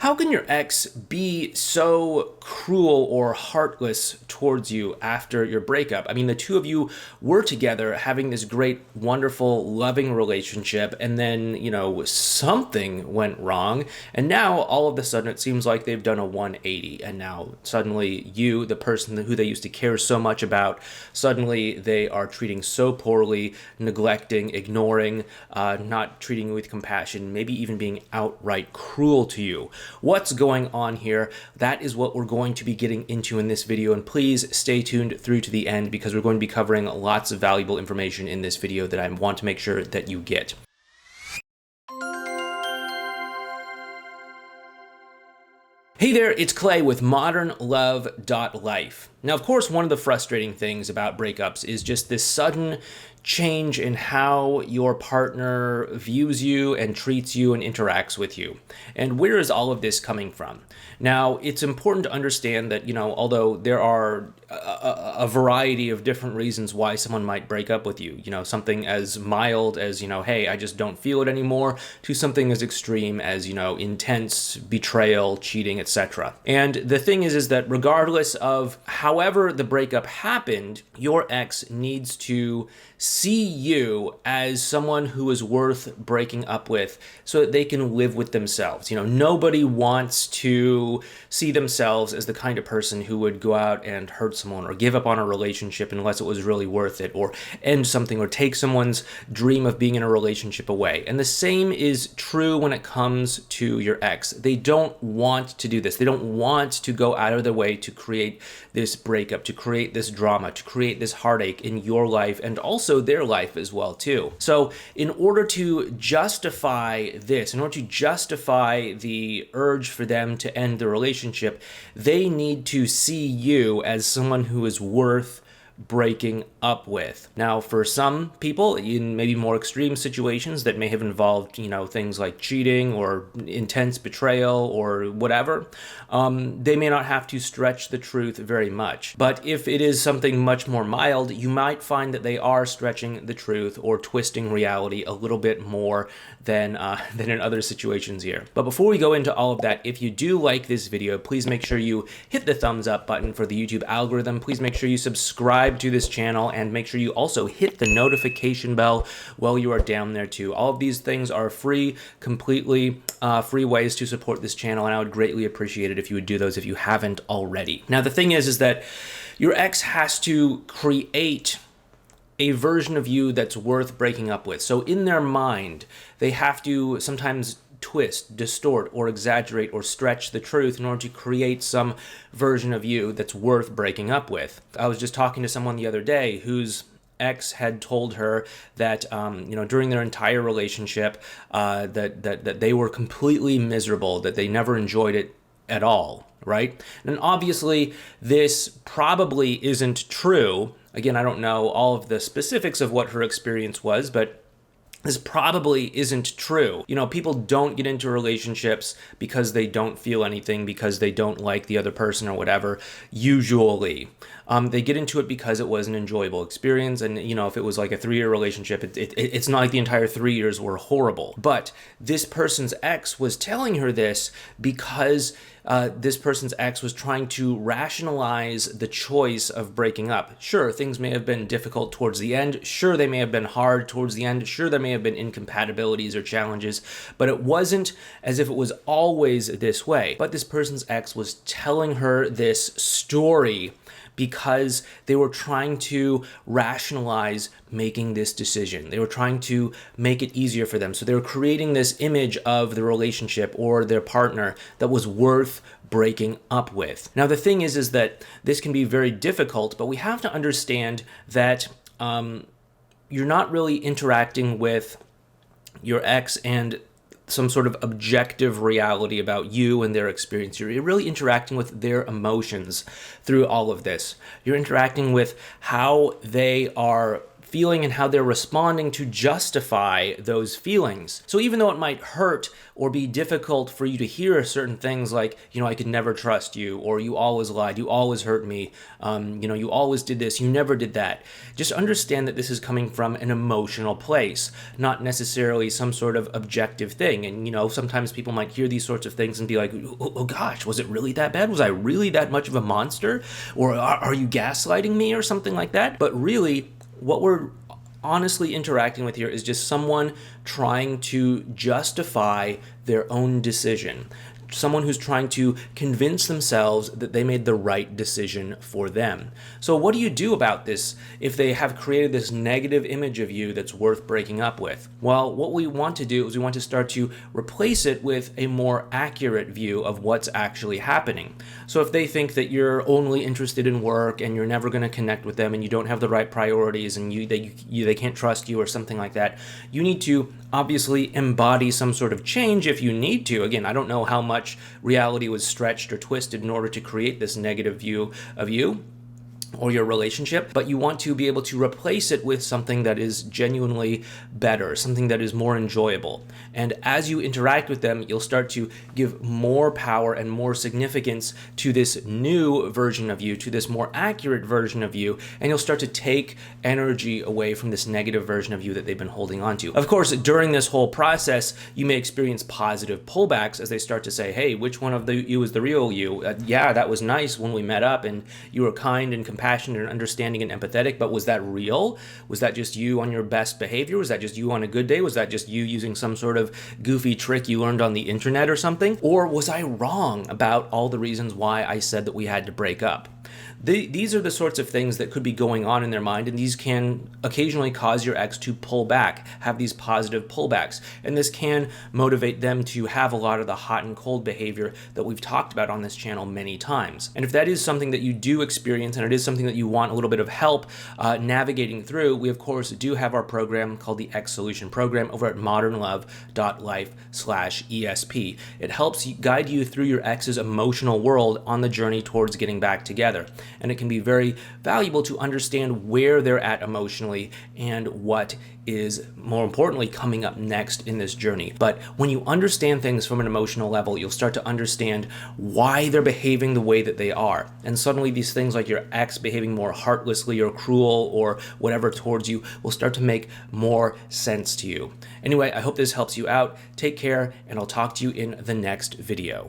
How can your ex be so cruel or heartless towards you after your breakup? I mean, the two of you were together having this great, wonderful, loving relationship, and then, something went wrong, and now all of a sudden it seems like they've done a 180, and now suddenly you, the person who they used to care so much about, suddenly they are treating so poorly, neglecting, ignoring, not treating you with compassion, maybe even being outright cruel to you. What's going on here? That is what we're going to be getting into in this video, and please stay tuned through to the end because we're going to be covering lots of valuable information in this video that I want to make sure that you get. Hey there, it's Clay with modernlove.life. Now, of course, one of the frustrating things about breakups is just this sudden change in how your partner views you and treats you and interacts with you. And where is all of this coming from? Now, it's important to understand that, although there are a variety of different reasons why someone might break up with you, something as mild as, hey, I just don't feel it anymore, to something as extreme as, intense betrayal, cheating, etc. And the thing is that regardless of however the breakup happened, your ex needs to see you as someone who is worth breaking up with so that they can live with themselves. Nobody wants to see themselves as the kind of person who would go out and hurt someone or give up on a relationship unless it was really worth it, or end something, or take someone's dream of being in a relationship away. And the same is true when it comes to your ex. They don't want to do this. They don't want to go out of their way to create this breakup, to create this drama, to create this heartache in your life and also their life as well too. So in order to justify this, in order to justify the urge for them to end the relationship, they need to see you as someone who is worth breaking up with. Now, for some people, in maybe more extreme situations that may have involved, things like cheating or intense betrayal or whatever, they may not have to stretch the truth very much. But if it is something much more mild, you might find that they are stretching the truth or twisting reality a little bit more than in other situations here. But before we go into all of that, if you do like this video, please make sure you hit the thumbs up button for the YouTube algorithm. Please make sure you subscribe to this channel and make sure you also hit the notification bell while you are down there too. All of these things are free, completely free ways to support this channel, and I would greatly appreciate it if you would do those if you haven't already. Now, the thing is that your ex has to create a version of you that's worth breaking up with. So in their mind, they have to sometimes twist, distort, or exaggerate or stretch the truth in order to create some version of you that's worth breaking up with. I was just talking to someone the other day whose ex had told her that during their entire relationship that they were completely miserable, that they never enjoyed it at all, right? And obviously this probably isn't true. Again, I don't know all of the specifics of what her experience was, but this probably isn't true. People don't get into relationships because they don't feel anything, because they don't like the other person or whatever, usually. They get into it because it was an enjoyable experience, and if it was like a 3-year relationship, it's not like the entire 3 years were horrible. But this person's ex was telling her this because this person's ex was trying to rationalize the choice of breaking up. Sure, things may have been difficult towards the end. Sure, they may have been hard towards the end. Sure, there may have been incompatibilities or challenges, but it wasn't as if it was always this way. But this person's ex was telling her this story because they were trying to rationalize making this decision. They were trying to make it easier for them. So they were creating this image of the relationship or their partner that was worth breaking up with. Now, the thing is that this can be very difficult, but we have to understand that you're not really interacting with your ex and some sort of objective reality about you and their experience. You're really interacting with their emotions through all of this. You're interacting with how they are feeling and how they're responding to justify those feelings. So even though it might hurt or be difficult for you to hear certain things like, I could never trust you, or you always lied, you always hurt me, you always did this, you never did that. Just understand that this is coming from an emotional place, not necessarily some sort of objective thing. And, sometimes people might hear these sorts of things and be like, oh gosh, was it really that bad? Was I really that much of a monster? Or are you gaslighting me or something like that? But really, what we're honestly interacting with here is just someone trying to justify their own decision. Someone who's trying to convince themselves that they made the right decision for them. So what do you do about this if they have created this negative image of you that's worth breaking up with? Well, what we want to do is we want to start to replace it with a more accurate view of what's actually happening. So if they think that you're only interested in work and you're never going to connect with them and you don't have the right priorities and they can't trust you or something like that, you need to obviously embody some sort of change if you need to. Again, I don't know how much reality was stretched or twisted in order to create this negative view of you or your relationship, but you want to be able to replace it with something that is genuinely better, something that is more enjoyable. And as you interact with them, you'll start to give more power and more significance to this new version of you, to this more accurate version of you, and you'll start to take energy away from this negative version of you that they've been holding on to. Of course, during this whole process, you may experience positive pullbacks as they start to say, hey, which one of you is the real you? Yeah, that was nice when we met up and you were kind and compassionate and understanding and empathetic, but was that real? Was that just you on your best behavior? Was that just you on a good day? Was that just you using some sort of goofy trick you learned on the internet or something? Or was I wrong about all the reasons why I said that we had to break up? These are the sorts of things that could be going on in their mind, and these can occasionally cause your ex to pull back, have these positive pullbacks. And this can motivate them to have a lot of the hot and cold behavior that we've talked about on this channel many times. And if that is something that you do experience, and it is something that you want a little bit of help navigating through, we of course do have our program called the X Solution Program over at modernlove.life/ESP. It helps guide you through your ex's emotional world on the journey towards getting back together. And it can be very valuable to understand where they're at emotionally and what is, more importantly, coming up next in this journey. But when you understand things from an emotional level, you'll start to understand why they're behaving the way that they are. And suddenly these things like your ex behaving more heartlessly or cruel or whatever towards you will start to make more sense to you. Anyway, I hope this helps you out. Take care, and I'll talk to you in the next video.